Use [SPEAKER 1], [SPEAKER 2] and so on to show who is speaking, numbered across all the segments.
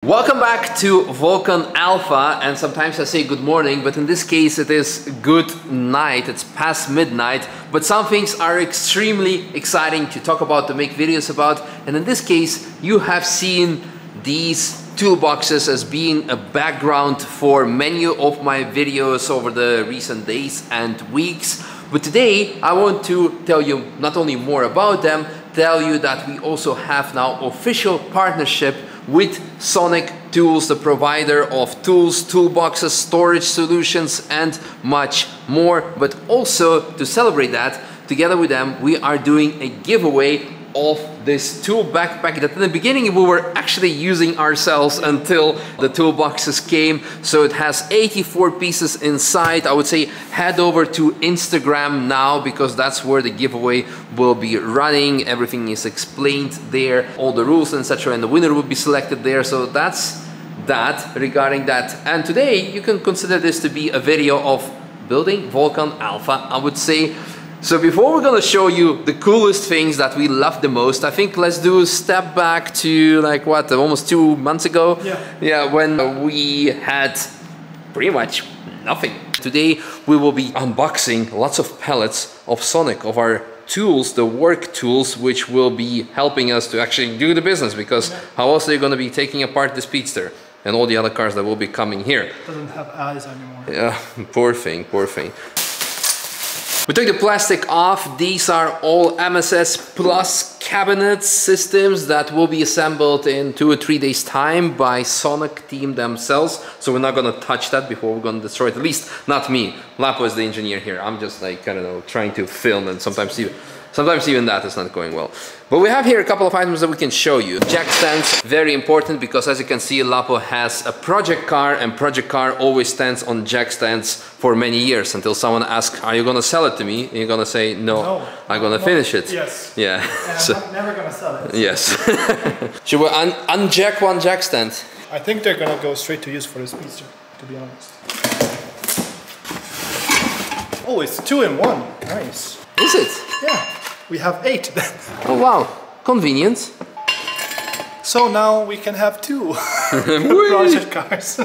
[SPEAKER 1] Welcome back to Vulcan Alpha, and sometimes I say good morning, but in this case it is good night. It's past midnight, but some things are extremely exciting to talk about, to make videos about, and in this case you have seen these toolboxes as being a background for many of my videos over the recent days and weeks. But today I want to tell you not only more about them, tell you that we also have now official partnership with Sonic Tools, the provider of tools, toolboxes, storage solutions, and much more. But also to celebrate that, together with them, we are doing a giveaway of this tool backpack that in the beginning we were actually using ourselves until the toolboxes came. So it has 84 pieces inside. I would say head over to Instagram now, because that's where the giveaway will be running. Everything is explained there, all the rules and etc., and the winner will be selected there. So that's that regarding that. And today you can consider this to be a video of building Vulcan Alpha, I would say. So before we're gonna show you the coolest things that we love the most, I think let's do a step back to like what, almost 2 months ago? Yeah, when we had pretty much nothing. Today we will be unboxing lots of pallets of Sonic, of our tools, the work tools, which will be helping us to actually do the business, because how else are you gonna be taking apart the Speedster and all the other cars that will be coming here?
[SPEAKER 2] Doesn't have eyes anymore.
[SPEAKER 1] Yeah, poor thing, poor thing. We took the plastic off. These are all MSS Plus cabinet systems that will be assembled in 2 or 3 days time by Sonic team themselves. So we're not gonna touch that before we're gonna destroy it. At least not me. Lapo is the engineer here. I'm just like, I don't know, trying to film, and sometimes even that is not going well. But we have here a couple of items that we can show you. Jack stands, very important, because as you can see, Lapo has a project car, and project car always stands on jack stands for many years until someone asks, are you gonna sell it to me? And you're gonna say, no, I'm gonna finish it.
[SPEAKER 2] Yes.
[SPEAKER 1] Yeah.
[SPEAKER 2] And
[SPEAKER 1] So,
[SPEAKER 2] I'm never gonna sell it.
[SPEAKER 1] yes. Should we unjack one jack stand?
[SPEAKER 2] I think they're gonna go straight to use for the Speedster, to be honest. Oh, it's 2 in 1. Nice.
[SPEAKER 1] Is it?
[SPEAKER 2] Yeah, we have 8 then.
[SPEAKER 1] Oh wow, convenient.
[SPEAKER 2] So now we can have 2 project cars.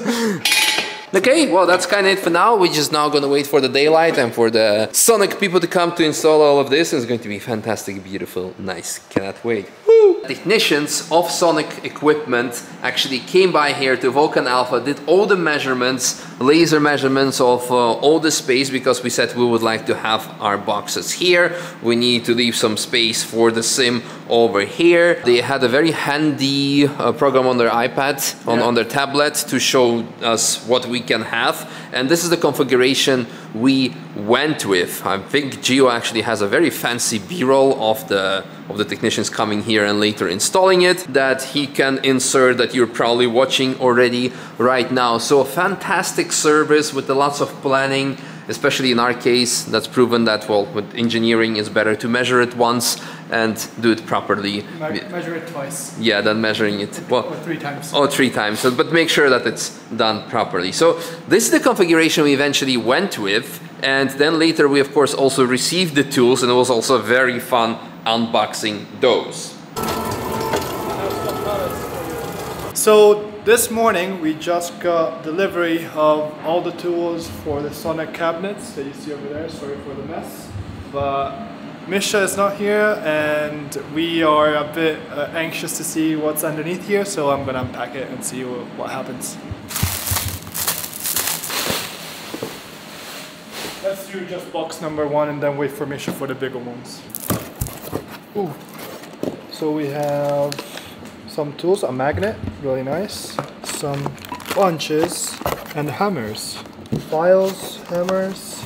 [SPEAKER 1] Okay, well that's kind of it for now. We're just now gonna wait for the daylight and for the Sonic people to come to install all of this. It's going to be fantastic, beautiful, nice. Cannot wait. Woo! Technicians of Sonic equipment actually came by here to Vulcan Alpha, did all the measurements, laser measurements of all the space, because we said we would like to have our boxes here. We need to leave some space for the sim over here. They had a very handy program on their iPad, on their tablet, to show us what we can have, and this is the configuration we went with. I think Gio actually has a very fancy B-roll of the technicians coming here and later installing it, that he can insert, that you're probably watching already right now. So a fantastic service with lots of planning, especially in our case. That's proven that, well, with engineering it's better to measure it once and do it properly.
[SPEAKER 2] Measure it twice.
[SPEAKER 1] Yeah, than measuring it, well,
[SPEAKER 2] or 3 times.
[SPEAKER 1] Oh, 3 times, but make sure that it's done properly. So this is the configuration we eventually went with, and then later we of course also received the tools, and it was also very fun unboxing those.
[SPEAKER 2] So this morning we just got delivery of all the tools for the Sonic cabinets that you see over there. Sorry for the mess, but Misha is not here and we are a bit anxious to see what's underneath here, so I'm gonna unpack it and see what happens. Let's do just box number 1 and then wait for Misha for the bigger ones. Ooh. So we have some tools, a magnet, really nice, some punches and hammers, files, hammers,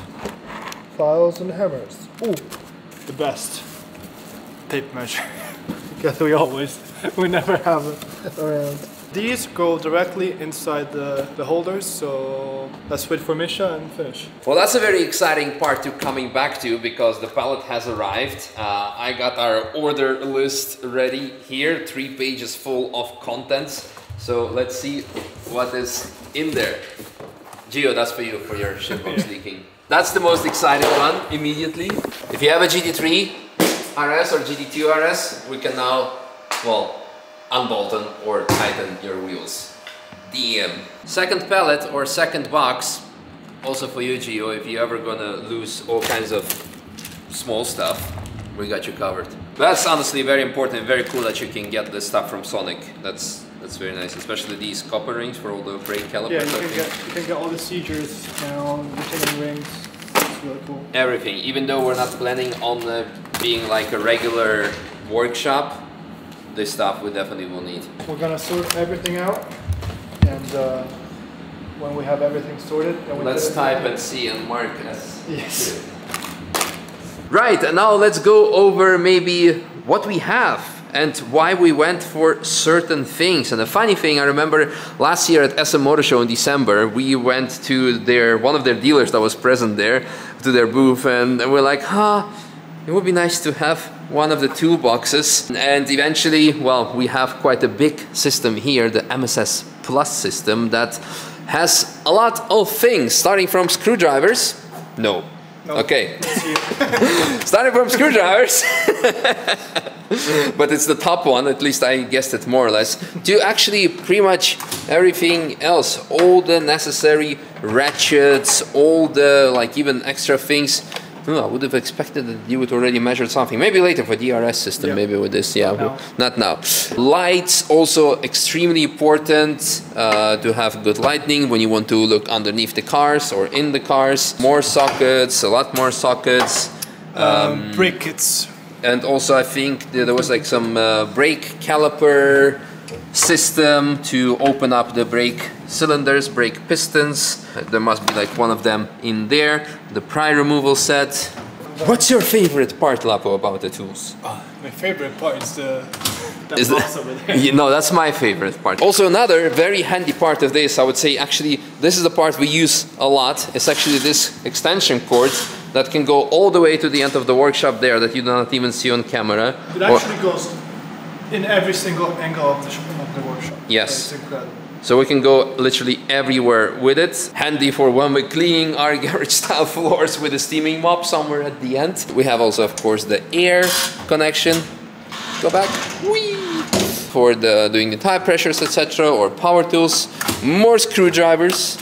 [SPEAKER 2] files and hammers. Ooh, the best, tape measure, because we never have it around. These go directly inside the holders, so let's wait for Misha and finish.
[SPEAKER 1] Well, that's a very exciting part to coming back to, because the pallet has arrived. I got our order list ready here, 3 pages full of contents. So let's see what is in there. Gio, that's for you, for your shitbox leaking. That's the most exciting one immediately. If you have a GT3 RS or GT2 RS, we can now, well, unbolt or tighten your wheels. The second pellet or second box, also for you, Gio, if you're ever gonna lose all kinds of small stuff, we got you covered. That's honestly very important, very cool that you can get this stuff from Sonic. That's very nice, especially these copper rings for all the brake calipers.
[SPEAKER 2] Yeah, you can get all the seizures and retaining rings. It's really cool.
[SPEAKER 1] Everything, even though we're not planning on being like a regular workshop, this stuff we definitely will need.
[SPEAKER 2] We're gonna sort everything out, and when we have everything sorted, then we
[SPEAKER 1] let's type and see and mark as.
[SPEAKER 2] Yes.
[SPEAKER 1] Right, and now let's go over maybe what we have and why we went for certain things. And the funny thing, I remember last year at SM Motor Show in December, we went to one of their dealers that was present there, to their booth, and we're like, it would be nice to have one of the toolboxes. And eventually, well, we have quite a big system here, the MSS Plus system, that has a lot of things, starting from screwdrivers. No. Okay. Starting from screwdrivers, but it's the top one, at least I guessed it more or less, to actually pretty much everything else, all the necessary ratchets, all the like even extra things. I would have expected that you would already measure something. Maybe later for DRS system, maybe with this, yeah. Not now. Lights, also extremely important to have good lighting when you want to look underneath the cars or in the cars. More sockets, a lot more sockets.
[SPEAKER 2] Brake kits.
[SPEAKER 1] And also I think there was like some brake caliper system to open up the brake cylinders, brake pistons. There must be like one of them in there. The pry removal set. What's your favorite part, Lapo, about the tools?
[SPEAKER 2] My favorite part is the box over there.
[SPEAKER 1] You know, that's my favorite part. Also another very handy part of this, I would say, actually, this is the part we use a lot. It's actually this extension cord that can go all the way to the end of the workshop there that you do not even see on camera.
[SPEAKER 2] It actually goes in every single angle of the workshop.
[SPEAKER 1] Yes.
[SPEAKER 2] It's incredible.
[SPEAKER 1] So we can go literally everywhere with it. Handy for when we're cleaning our garage style floors with a steaming mop somewhere at the end. We have also, of course, the air connection. Go back. Whee! For doing the tire pressures, etc. or power tools. More screwdrivers.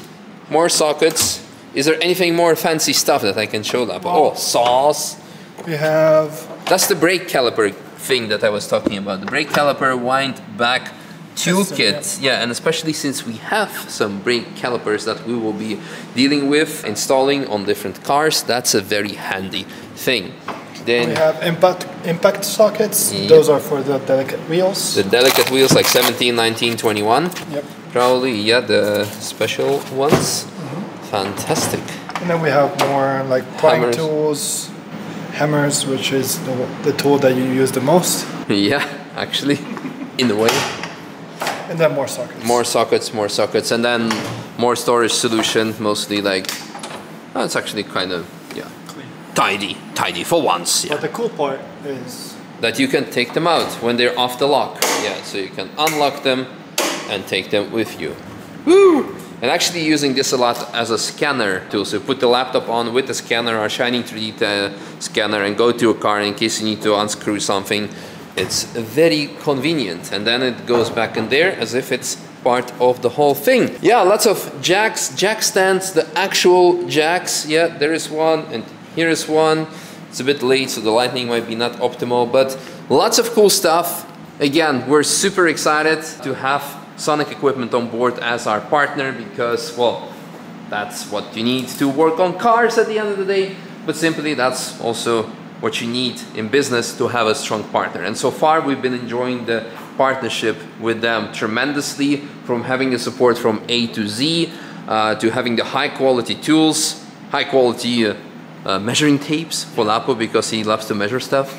[SPEAKER 1] More sockets. Is there anything more fancy stuff that I can show Lapo? Oh, saws.
[SPEAKER 2] We have...
[SPEAKER 1] That's the brake caliper thing that I was talking about. The brake caliper wind back toolkit, yeah, and especially since we have some brake calipers that we will be dealing with, installing on different cars, that's a very handy thing. Then
[SPEAKER 2] we have impact sockets. Yep. Those are for the delicate wheels.
[SPEAKER 1] The delicate wheels like 17, 19, 21.
[SPEAKER 2] Yep.
[SPEAKER 1] Probably, yeah, the special ones. Fantastic.
[SPEAKER 2] And then we have more like prying tools, hammers, which is the tool that you use the most.
[SPEAKER 1] Yeah, actually, in a way.
[SPEAKER 2] And then more sockets.
[SPEAKER 1] More sockets, and then more storage solution, mostly like, oh, it's actually kind of, yeah, clean. Tidy for once. Yeah.
[SPEAKER 2] But the cool part is
[SPEAKER 1] that you can take them out when they're off the lock. Yeah, so you can unlock them and take them with you. Woo! And actually using this a lot as a scanner tool. So you put the laptop on with the scanner or Shining 3D scanner and go to a car in case you need to unscrew something. It's very convenient, and then it goes back in there as if it's part of the whole thing. Yeah, lots of jacks, jack stands, the actual jacks. Yeah, there is one, and here is one. It's a bit late, so the lighting might be not optimal, but lots of cool stuff. Again, we're super excited to have Sonic Equipment on board as our partner because, well, that's what you need to work on cars at the end of the day, but simply that's also what you need in business to have a strong partner. And so far we've been enjoying the partnership with them tremendously, from having the support from A to Z, to having the high quality tools, high quality measuring tapes for Lapo because he loves to measure stuff,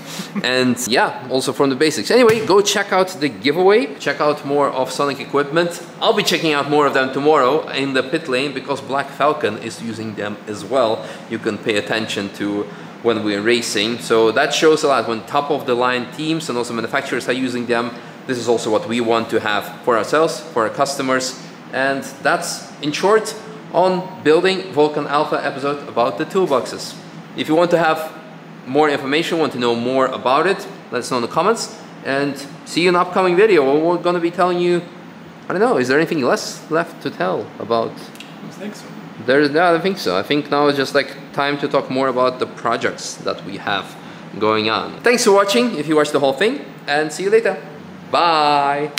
[SPEAKER 1] and yeah, also from the basics. Anyway, go check out the giveaway, check out more of Sonic Equipment. I'll be checking out more of them tomorrow in the pit lane because Black Falcon is using them as well. You can pay attention to when we're racing, so that shows a lot. When top of the line teams and also manufacturers are using them, this is also what we want to have for ourselves, for our customers, and that's in short on building Vulcan Alpha episode about the toolboxes. If you want to have more information, want to know more about it, let us know in the comments, and see you in an upcoming video where we're going to be telling you I don't know, is there anything left to tell about?
[SPEAKER 2] I don't think so.
[SPEAKER 1] No, I don't think so. I think now it's just like time to talk more about the projects that we have going on. Thanks for watching, if you watched the whole thing, and see you later. Bye!